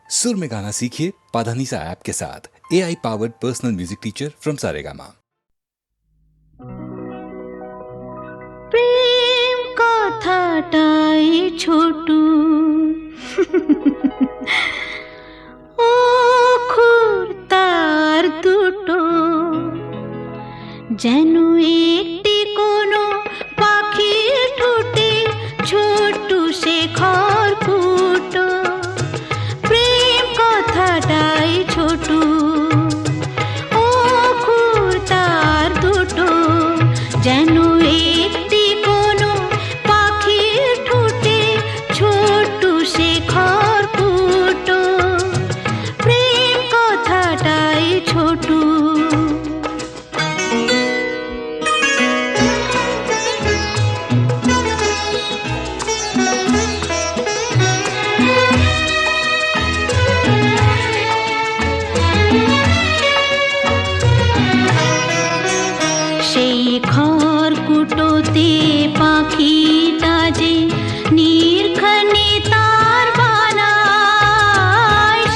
सुर में गाना सीखिए पाधानीसा ऐप के साथ। AI powered personal music teacher from Saregama. প্রেম কথাটাই ছোট অক্ষর তার দুটো, যেন একটি কোনো পাখির ঠোঁটে ছোট্ট সে খড়কুটো। প্রেম কথাটাই ছোট অক্ষর তার দুটো, যেন একটি কোনো পাখির ঠোঁটে ছোট্ট সে খড়কুটো। প্রেম কথাটাই ছোট। সেই খড়কুটোতে পাখিটা যে নির্ঘানে তার বানায়,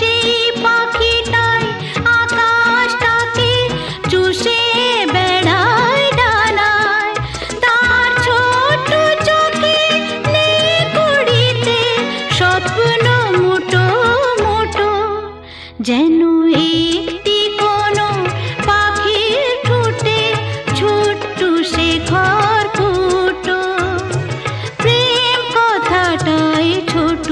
সেই পাখিটাই আকাশটাকে চুষে বেড়ায় ডানায়। তার ছোট চোখে নেই কুড়িতে স্বপ্ন মুটো মুটো, যেন একটি কোনো পাখির ঠোঁটে ছোট্ট সে খড়কুটো। প্রেম কথাটাই ছোট।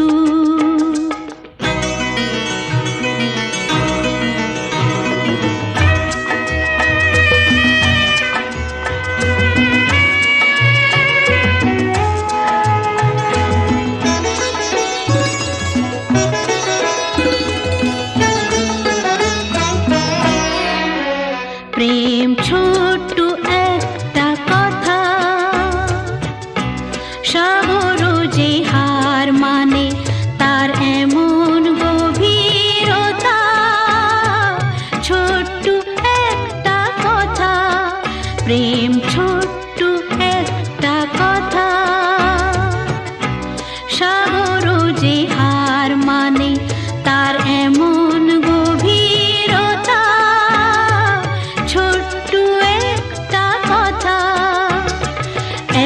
প্রেম ছোট্ট একটা কথা, সাগর যে হার মানে তার এমন গভীরতা। ছোট্ট একটা কথা, প্রেম ছোট্ট একটা কথা, সাগর যে হার মানে তার এমন গভীরতা। ছোট্ট একটা কথা,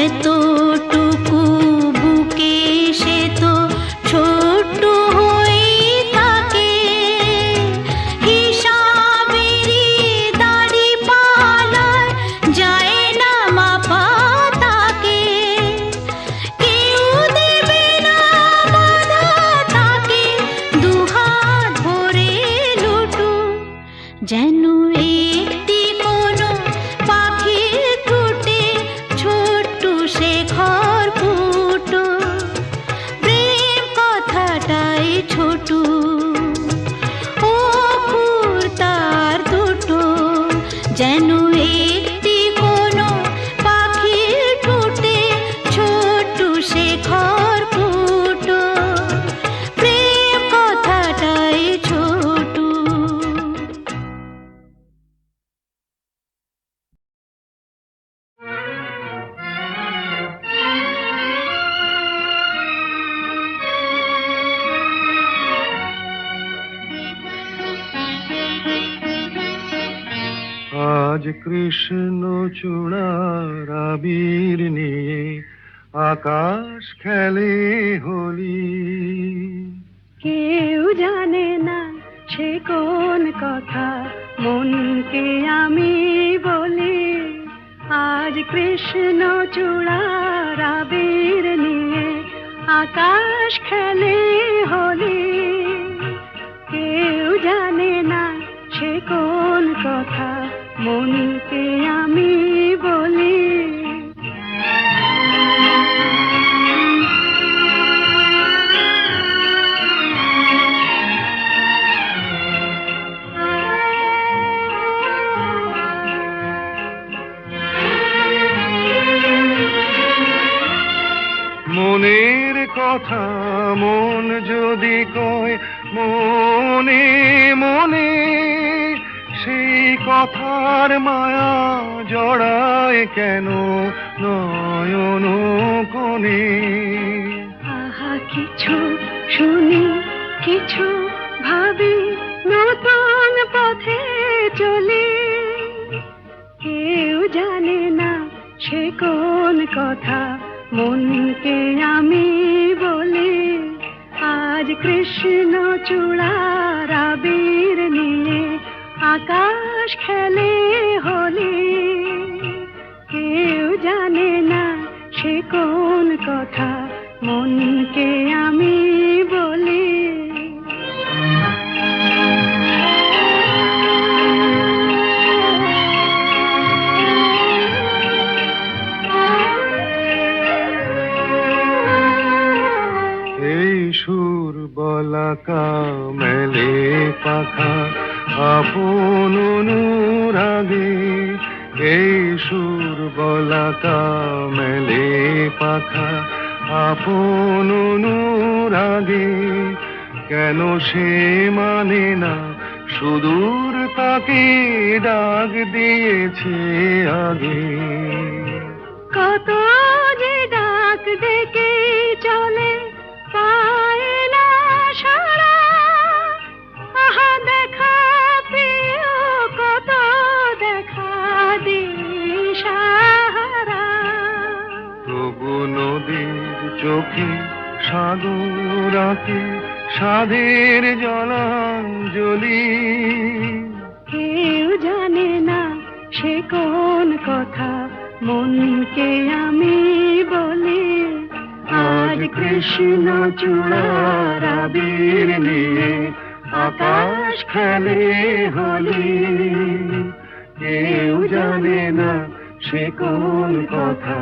এতটুকু বুকে সে তো ছোট্ট হয়ে থাকে। হিসাবেরই দাড়ি পালায় যায় না মাপা তাকে। কেউ দেবে না বাধা তাকে, দুহাত ভরে লুটু, যেন একটি কোনো পাখির ঠোঁটে ছোট্ট সে খড়কুটো। প্রেম কথাটাই ছোট অক্ষর তার দুটো, যেন একটি কোনো পাখির ঠোঁটে ছোট্ট সে খড়কুটো। প্রেম কথাটাই ছোট। আজ কৃষ্ণ চূড়ার আবির নিয়ে আকাশ খেলে হোলি। কেউ জানে না সে কোন কথা মনকে আমি বলি। আজ কৃষ্ণ চূড়ার আবির নিয়ে আকাশ খেলে হোলি। কেউ জানে না সে কোন কথা মনকে আমি বলি। মনের কথা মন যদি কয় মনে মনে, সেই কথার মায়া জড়ায় কেন নয়ন কোণে। আহা কিছু শুনি কিছু ভাবি নতুন পথে চলি, কেউ জানে না সে কোন কথা মনকে আমি বলি। আজ কৃষ্ণ চূড়ার আবির নিয়ে আকাশ খেলে হোলি, কেউ জানে না সে কোন কথা মনকে আমি বলি। এই সুর বলাকা মেলে পাখা আপন অনুরাগে, এই সুর বলাকা মেলে পাখা আপন অনুরাগে, কেন সে মানে না সুদূর তাকে ডাক দিয়েছে আগে। কত যে ডাক ডেকে চলে পায় না সারা, আহা দেখা প্রিয় কত দেখা দিশাহারা। তবু নদীর চোখে সাগর আঁকে সাধের জলাঞ্জলি, কেউ জানে না সে কোন কথা মনকে আমি বলি। আজ কৃষ্ণ চূড়ার আবির নিয়ে আকাশ খেলে হোলি, কেউ জানে না সে কোন কথা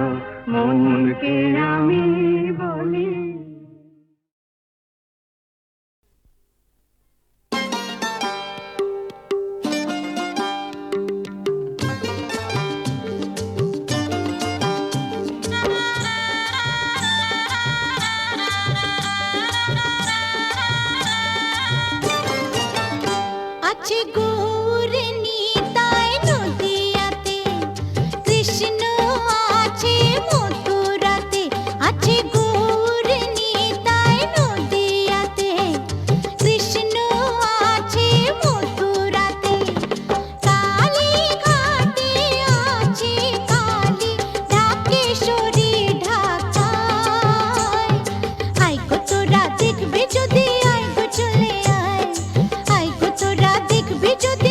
মনকে আমি বলি। আছে গৌর নিতাই নদিয়াতে, কৃষ্ণ আছে মথুরাতে। আছে গৌর নিতাই নদিয়াতে, কৃষ্ণ আছে মথুরাতে। কালী ঘাটে আছে কালী, ঢাকেশ্বরী ঢাকায়। আই গো তোরা দেখবে যদি, আই গো চলে আয়, আই গো তোরা দেখবে যদি।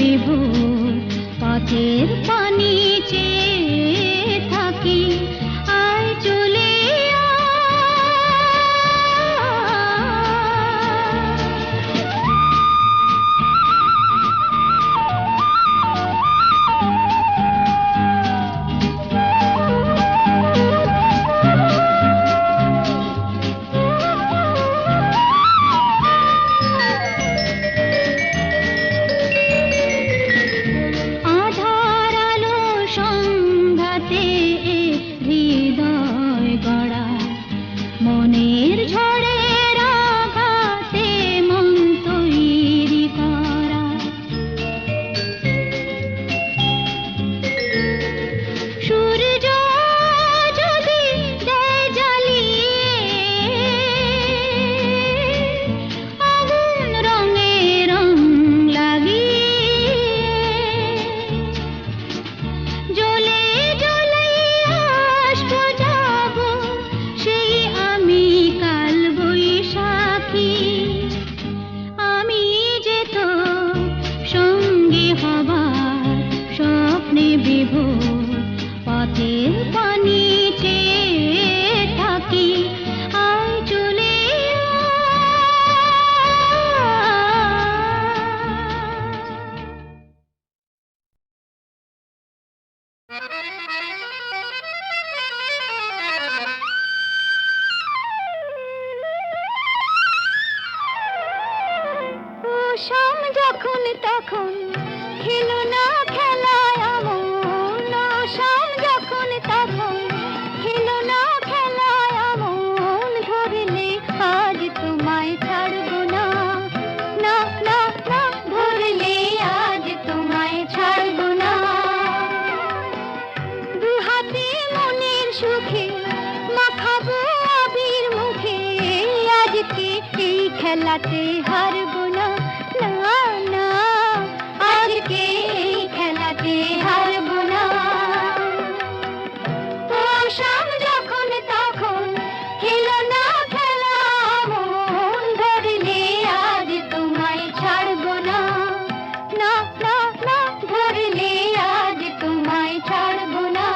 বিভোর পথের পানি চেয়ে থাকি আয় চলে আধার আলো সন্ধ্যাতে হৃদয় গড়া মনের ঝড়ের আঘাতে মন তৈরি করা সূর্য যদি দেয় জ্বালিয়ে আগুন রঙে রং লাগিয়ে জ্বলে জ্বলে আসবো যাবো সেই আমি কাল বৈশাখী আমি যে তো সঙ্গী হবার স্বপ্নে বিভোর পথের পানি চেয়ে থাকি আয় চলে শাম যখন তখন খেলো না খেলায় আমন শাম যখন তখন খেলো না খেলায় আমন ধরলে আজ তোমায় ছাড়বো না না না না ধরলে আজ তোমায় ছাড়বো না দু হাতে মনের সুখে মাখাবো আবির মুখে আজকে এই খেলাতে হারবো না না না আজকে এই খেলাতে হারবো না ও শাম যখন তখন খেলো না খেলা মন ধরলে আজ তোমায় ছাড়বো না না না না ধরলে আজ তোমায় ছাড়বো না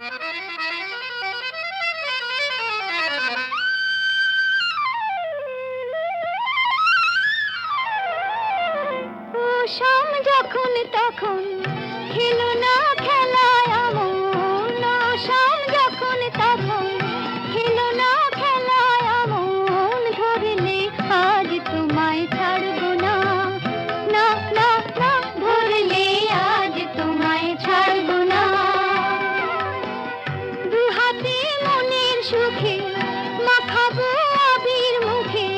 ও শাম যখন তখন খেলো না খেলায় আমন, ও শাম যখন তখন খেলো না খেলায় আমন, ধরলে আজ তোমায় ছাড়বো না, না না না, ধরলে আজ তোমায় ছাড়বো না। দু হাতে মনের সুখে মাখাবো আবির মুখে,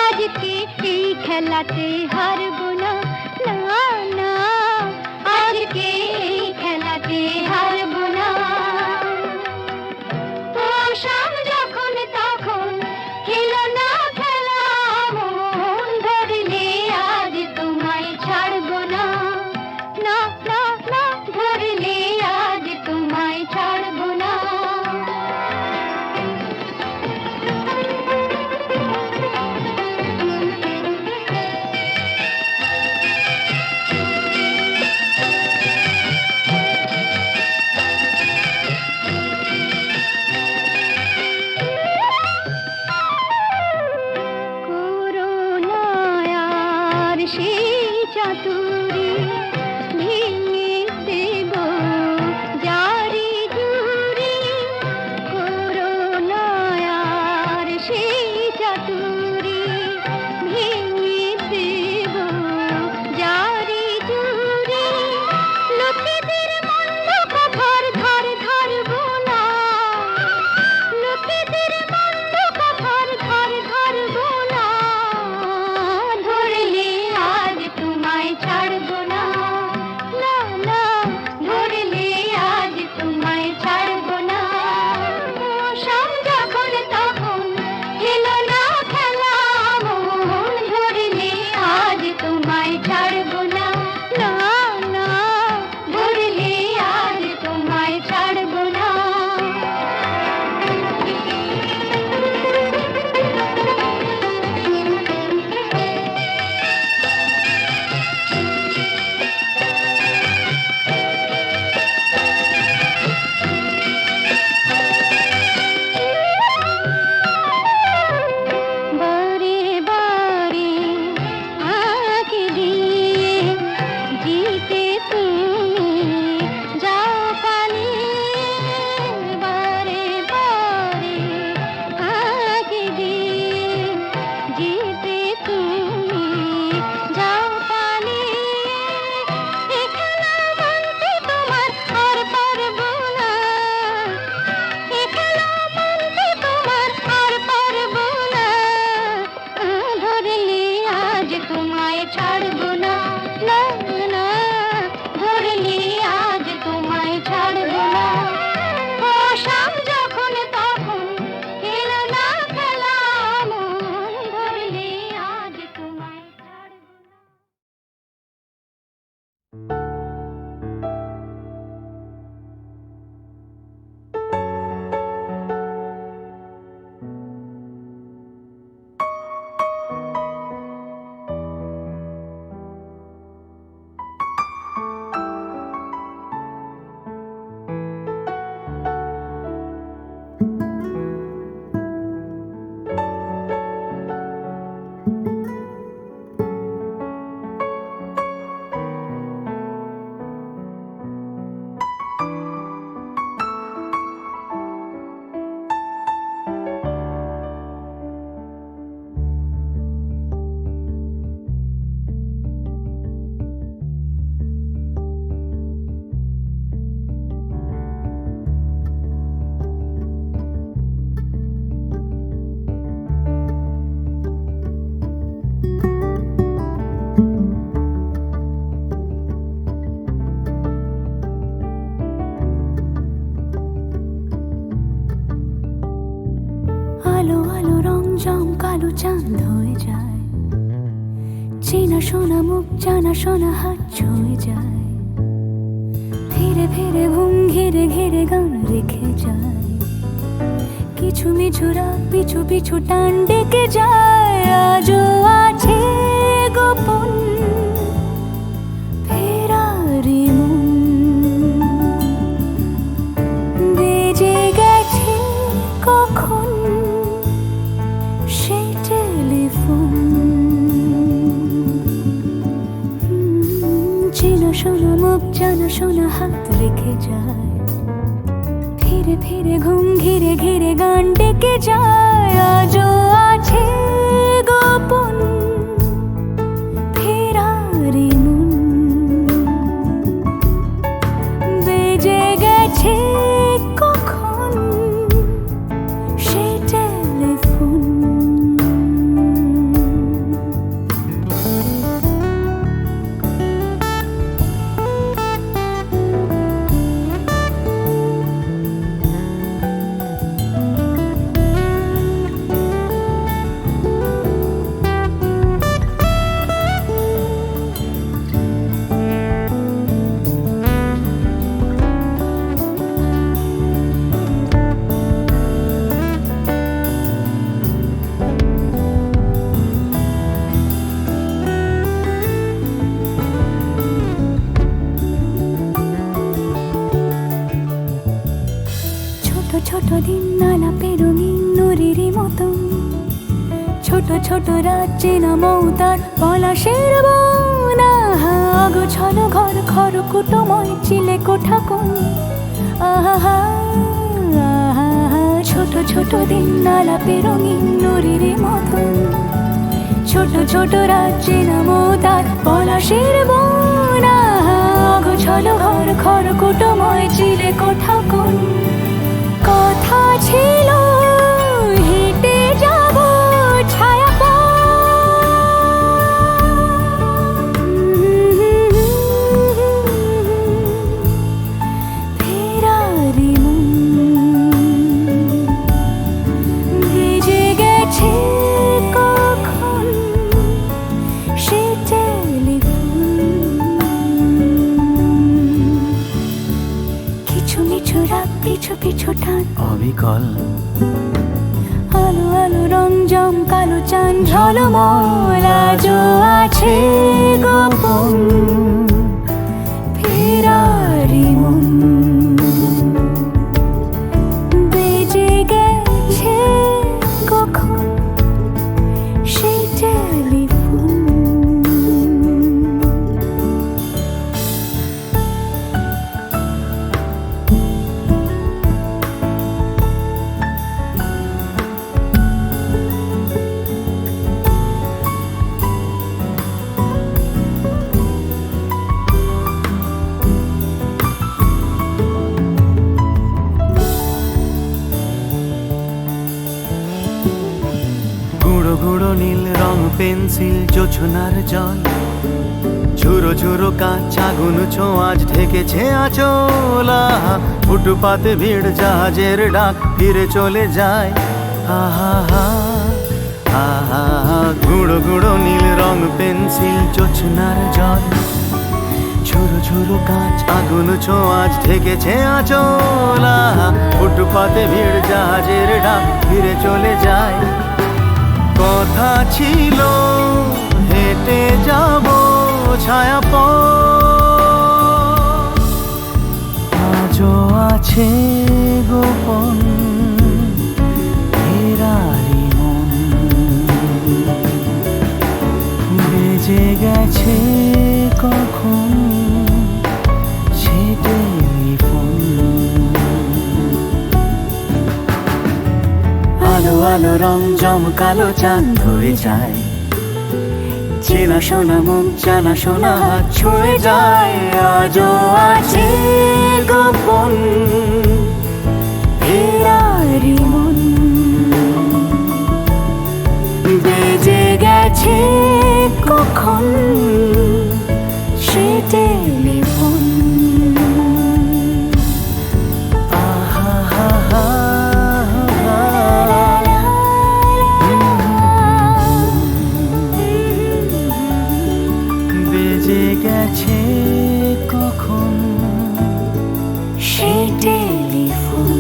আজকে এই খেলাতে হারবো না, না না, আজকে এই খেলাতে হারবো না। ও শাম যখন তখন খেলো না খেলা মন, ধরলে আজ তোমায় ছাড়বো না, না না না, ধরলে আজ তোমায় ছাড়বো না। করুণায়ার সেই চাতুরী ভেঙে দেব জারি জুড়ি, করুণায়ার সেই চাতুরী ভেঙে দেব জারি জুড়ি, লোকেদের মন্দ কথার ধার ধারবো না, লোকেদের মন্দ কথার ধার ধারবো না, ধরলে আজ তোমায় ছাড়বো না, না না, ধরলে আজ তোমায় ছাড়বো না। ও শাম যখন তখন খেলো না খেলা মন, ধরলে আজ তোমায় ছাড়বো না, না না, ধরলে আজ তোমায় ছাড়বো না। বারে বারে আঁকি দিয়ে জিতে তুমি যাও পালিয়ে, বারে বারে আঁকি দিয়ে জিতে তুমি যাও পালিয়ে, এ খেলা মানতে তোমার আর পারবো না, এ খেলা মানতে তোমার আর পারবো না, ধরলে আজ তোমায় ছাড়বো না, না না, ধরলে আজ তোমায় ছাড়বো না। ও শাম যখন তখন খেলো না খেলা মন, ধরলে আজ তোমায় ছাড়বো না। আলো আলো রং জম কালো চাঁদ হয়ে যায়, চেনা শোনা মুখ জানা শোনা হাত ছুঁয়ে যায়, ধীরে ধীরে ঘুম ঘিরে ঘিরে গান রেখে যায়, কিছু মিছু রাত পিছু পিছু টান ডেকে যায়, আজও আছে গোপন ফেরারি মন, হাত রেখে যায়, ফিরে ফিরে ঘুম ঘিরে ঘিরে গান ডেকে যায়। আজও আছে গোপন ফেরারি মন, বেজে গেছে কখন সে টেলিফোন। ছোট ছোট দিন আলাপের রঙিন নুরির মতন, ছোট ছোট রাজ্যে নামতার পলাশের বন। অগোছালো ঘর খড়কুটোময় চিলে কোঠা কোন, আহা আহা। ছোট ছোট দিন আলাপের রঙিন নুরির মতন, ছোট ছোট রাজ্যে নামতার পলাশের বন। অগোছালো ঘর খড়কুটোময় চিলে কোঠা কোন। কথা ছিল হেঁটে যাব ছায়া ফেরারি মন, ভেজে গেছে কখন সে টেলিফোন। কিছু মিছু রাত পিছু পিছু টান অবিকল আলো আলো রং জম কালো চান ঝলমল। আজও আছে গোপন ফেরারি মন, বেজে গেছে কখন সেই টেলিফোন। গুঁড়ো গুঁড়ো নীল রং পেন্সিল জোছনার জল, ঝুরো ঝুরো কাঁচ আগুন ছোঁয়াজ ঢেকেছে আঁচল। ফুটপাতে ভিড় জাহাজের ডাক ফিরে চলে যায়। আহা আহা গুঁড়ো গুঁড়ো নীল রং পেন্সিল জোছনার জল, ঝুরো ঝুরো কাঁচ আগুন ছোঁয়াজ ঢেকেছে আঁচল। ফুটপাতে ভিড় জাহাজের ডাক ফিরে চলে যায়। কথা ছিল হেঁটে যাব ছায়া আজও আছে গোপন ফেরারি মন, বেজে গেছে কখন সে টেলিফোন। আলো আলো রং জমকালো চাঁদ হয়ে যায়, চেনা শোনা মুখ জানা শোনা হাত ছুঁয়ে যায়। আজও আছে গোপন ফেরারি মন, বেজে গেছে কখন সে টেলিফোন। বেজে গেছে কখন সে টেলিফোন।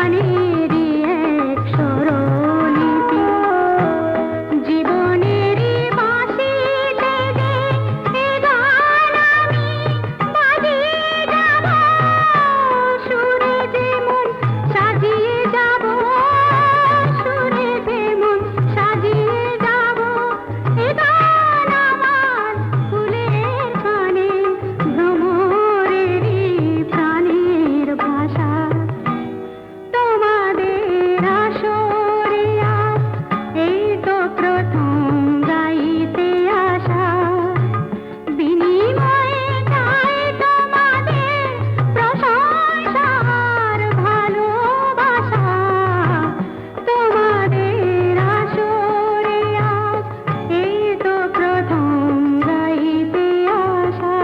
প্রাণেরই এক স্বরলিপি জীবনেরই বাঁশিতে যে এ গান আমি বাজিয়ে যাব সুরে যেমন সাজিয়ে যাব সুরে যেমন সাজিয়ে যাব এ গান আমার ফুলের গানে ভ্রমরেরই প্রাণের ভাষা তোমাদের আসরে আজ এই তো প্রথম গাইতে আসা বিনিময়ে চাই তোমাদের প্রশংসার ভালোবাসা তোমাদের আসরে আজ এই তো প্রথম গাইতে আসা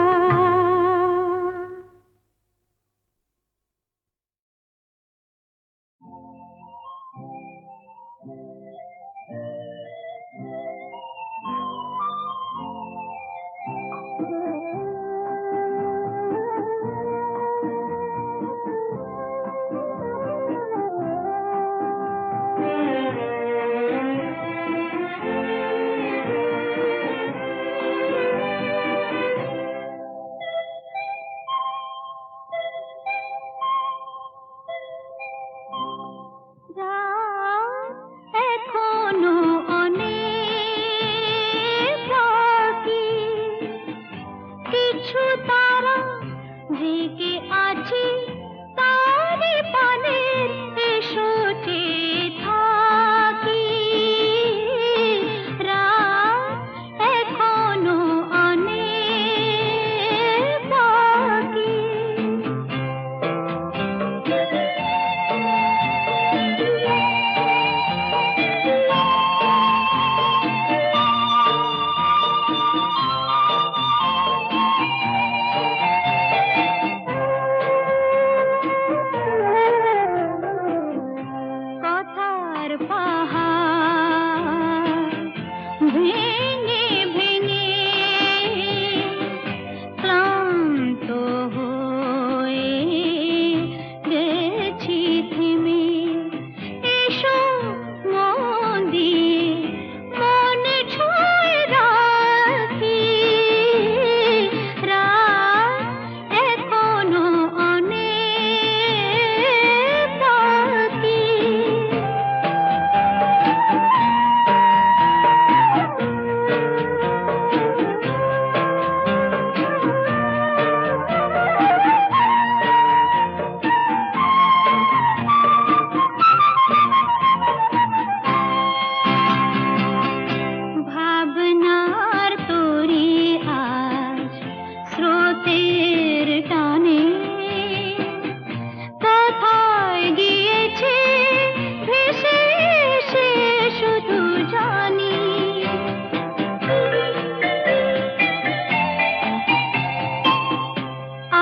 এখনো অনেক বাকি কিছু তারা জেগে আছে তারি পানের এসো চেয়ে থাকি রাত এখনো অনেক বাকি কথার পাহাড় ভেঙে ভেঙে ক্লান্ত হয়ে গেছি থেমে এসো মন দিয়ে মনে ছুঁয়ে রাখি রাত এখনো অনেক বাকি ভাবনার তরি আজ স্রোতের টানে কোথায় গিয়েছে ভেসে এসে শুধু জানি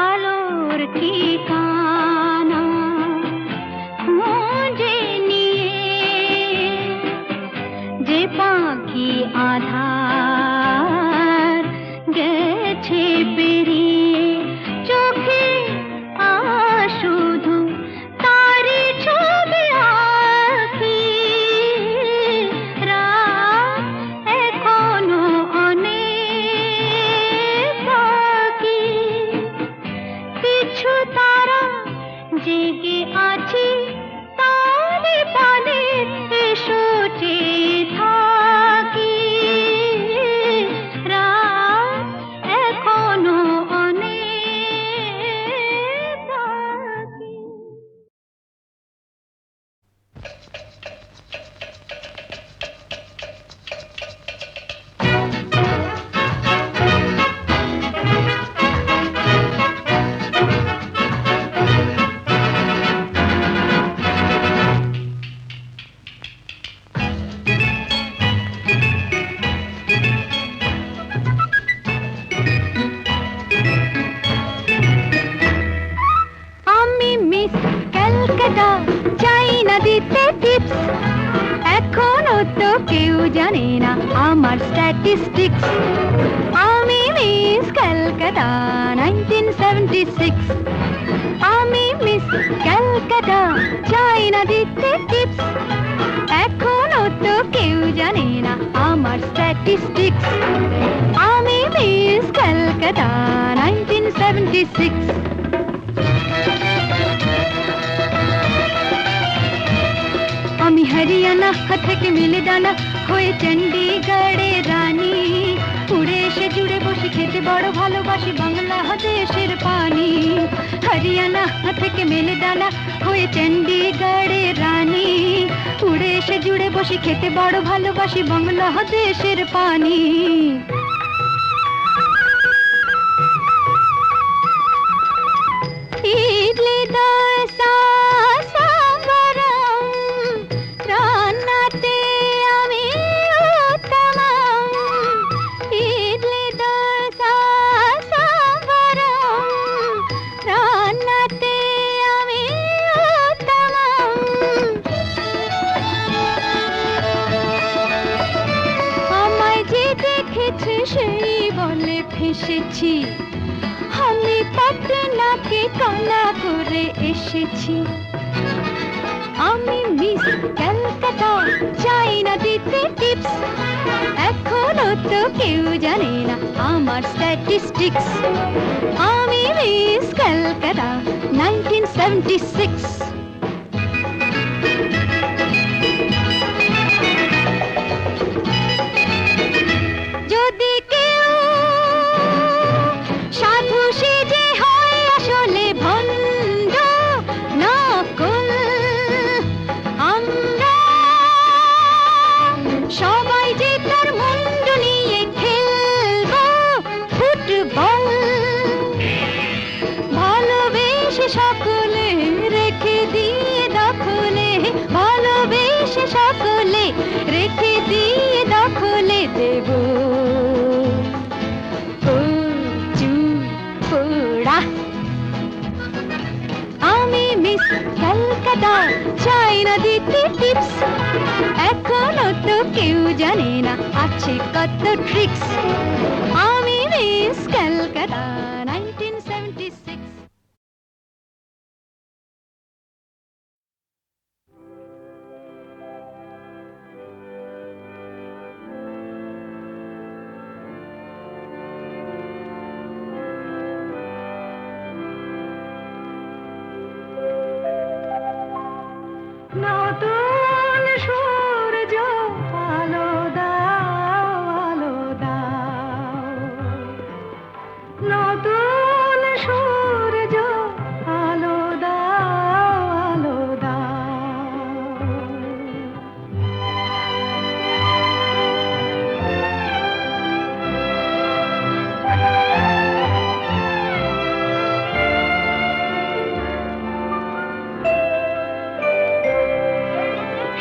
আলোর ঠিকানা খুঁজে নিয়ে যে পাখি আধার গেছে পেরিয়ে চোখে শুধু তারি ছবি আঁকি রাত এখনো অনেক বাকি কিছু তারা জেগে আছে তারি পানে এসো চেয়ে থাকি রাত এখনো অনেক বাকি আমি মিস ক্যালকাটা চাই না দিতে টিপস এখনো তো কেউ জানে না আমার স্ট্যাটিস্টিক্স আমি মিস ক্যালকাটা 1976 আমি মিস ক্যালকাটা, চাই না দিতে টিপস, এখনো তো কেউ জানে না আমার স্ট্যাটিস্টিক্স। আমি মিস ক্যালকাটা 1976। আমি হরিয়ানা থেকে মিলে ডানা হয়ে চণ্ডীগড়ের রানী, উড়ে এসে জুড়ে বসে খেতে বড় ভালোবাসি বাংলাদেশের পানি। হরিয়ানা থেকে মেলে ডানা হয়ে চণ্ডীগড়ের রানী, উড়ে এসে জুড়ে বসে খেতে বড় ভালোবাসি বাংলাদেশের পানি। ইডলি দোসা সাম্বারম, রান্নাতে আমি উত্তম। ইডলি দোসা সাম্বারম, রান্নাতে আমি উত্তম। আমায় যে দেখেছে সেই বলে ফেসেছি, আমি পাটনাকে কানা করে এসেছি। আমি মিস ক্যালকাটা, চাই না দিতে টিপস, এখনো তো কেউ জানে না আমার স্ট্যাটিস্টিক্স। আমি মিস ক্যালকাটা 1976। যদি কেউ সাধু সেজে হয় আসলে ভণ্ড নকল, আমরা সবাই যে তার মুন্ডু নিয়ে খেলবো ফুটবল। ভালোবেসে সকলে রেখে দিয়ে দখলে, ভালোবেসে সকলে রেখে দিয়ে দখলে দেব পোড়া। আমি মিস ক্যালকাটা, চাই না দিতে টিপস, এখনো তো কেউ জানে না আছে কত ট্রিক্স। আমি মিস ক্যালকাটা 1976। নতুন সূর্য আলো দাও, আলো দাও। নতুন সূর্য আলো দাও, আলো দাও।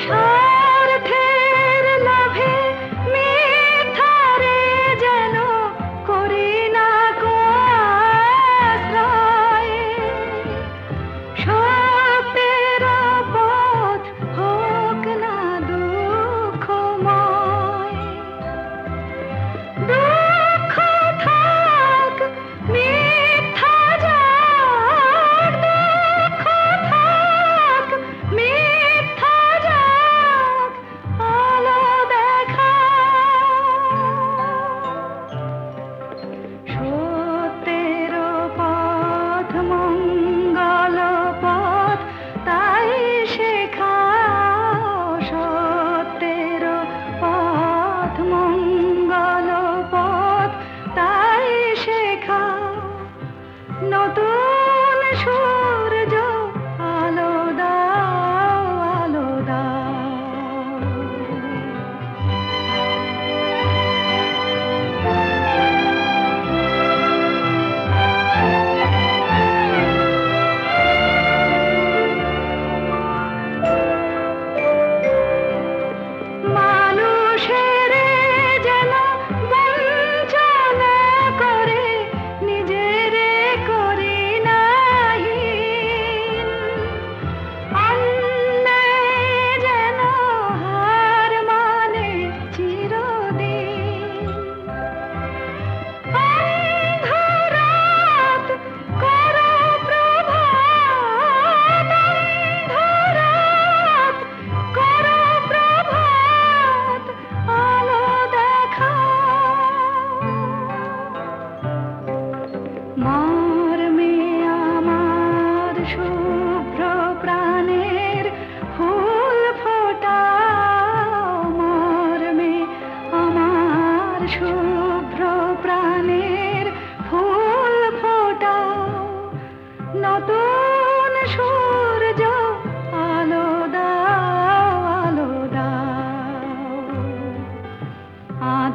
স্বার্থের লোভে মিথ্যারে যেন করি না কো আশ্রয়। সত্যের পথ হোক না দুঃখময়। দুঃখ থাক মিথ্যা যাক, দুঃখ থাক মিথ্যা যাক,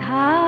বাঁধা